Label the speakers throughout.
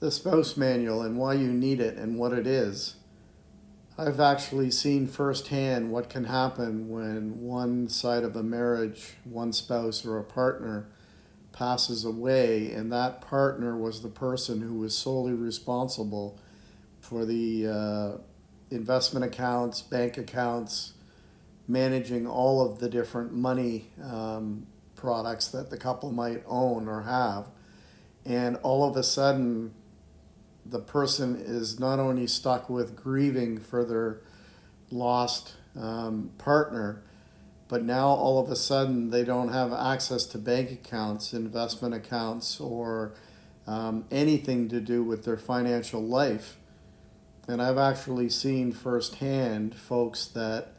Speaker 1: The spouse manual and why you need it and what it is. I've actually seen firsthand what can happen when one side of a marriage, one spouse or a partner, passes away, and that partner was the person who was solely responsible for the investment accounts, bank accounts, managing all of the different money products that the couple might own or have. And all of a sudden, the person is not only stuck with grieving for their lost partner, but now all of a sudden they don't have access to bank accounts, investment accounts, or anything to do with their financial life. And I've actually seen firsthand folks that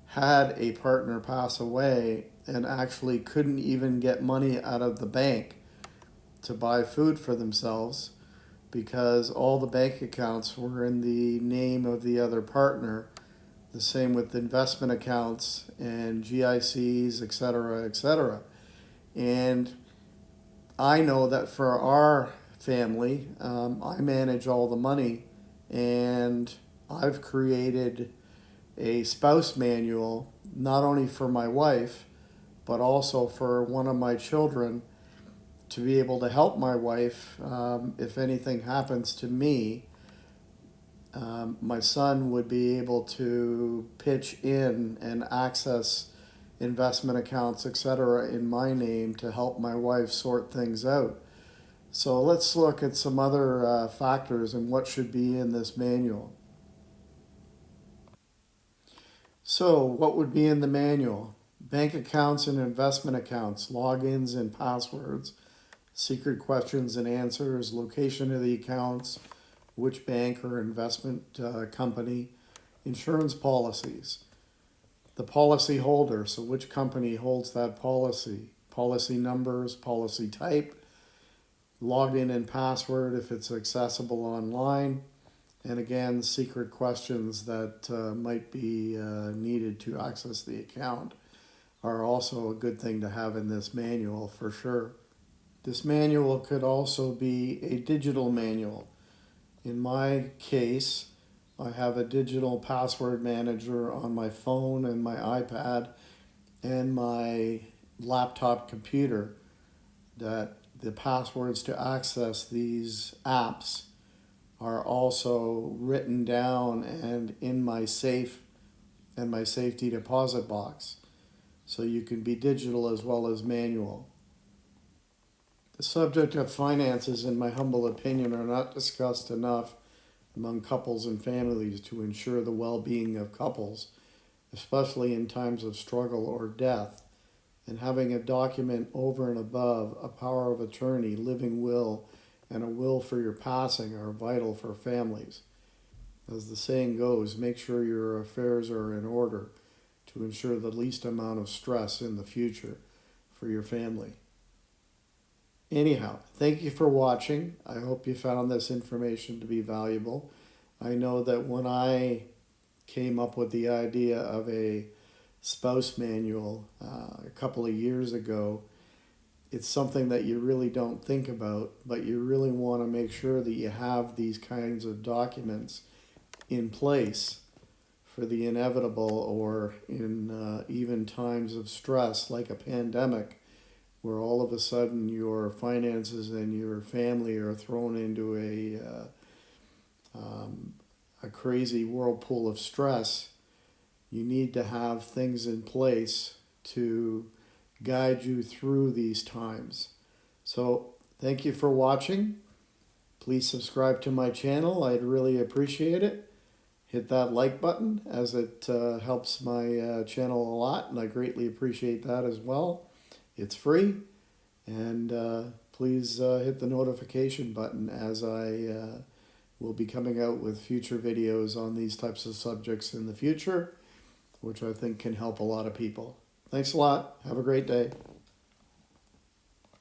Speaker 1: had a partner pass away and actually couldn't even get money out of the bank to buy food for themselves because all the bank accounts were in the name of the other partner. The same with investment accounts and GICs, etc., etc. And I know that for our family, I manage all the money, and I've created a spouse manual not only for my wife, but also for one of my children to be able to help my wife if anything happens to me. My son would be able to pitch in and access investment accounts, etc., in my name to help my wife sort things out. So let's look at some other factors and what should be in this manual. So what would be in the manual? Bank accounts and investment accounts, logins and passwords, secret questions and answers, location of the accounts, which bank or investment company, insurance policies, the policy holder, so which company holds that policy, policy numbers, policy type, login and password if it's accessible online, and again, secret questions that might be needed to access the account are also a good thing to have in this manual for sure. This manual could also be a digital manual. In my case, I have a digital password manager on my phone and my iPad and my laptop computer that the passwords to access these apps are also written down and in my safe and my safety deposit box. So you can be digital as well as manual. The subject of finances, in my humble opinion, are not discussed enough among couples and families to ensure the well-being of couples, especially in times of struggle or death. And having a document over and above a power of attorney, living will, and a will for your passing are vital for families. As the saying goes, make sure your affairs are in order to ensure the least amount of stress in the future for your family. Anyhow, thank you for watching. I hope you found this information to be valuable. I know that when I came up with the idea of a spouse manual a couple of years ago, it's something that you really don't think about, but you really want to make sure that you have these kinds of documents in place for the inevitable or in even times of stress like a pandemic, where all of a sudden your finances and your family are thrown into a crazy whirlpool of stress. You need to have things in place to guide you through these times. So thank you for watching. Please subscribe to my channel. I'd really appreciate it. Hit that like button as it helps my channel a lot, and I greatly appreciate that as well. It's free, and please hit the notification button as I will be coming out with future videos on these types of subjects in the future, which I think can help a lot of people. Thanks a lot. Have a great day.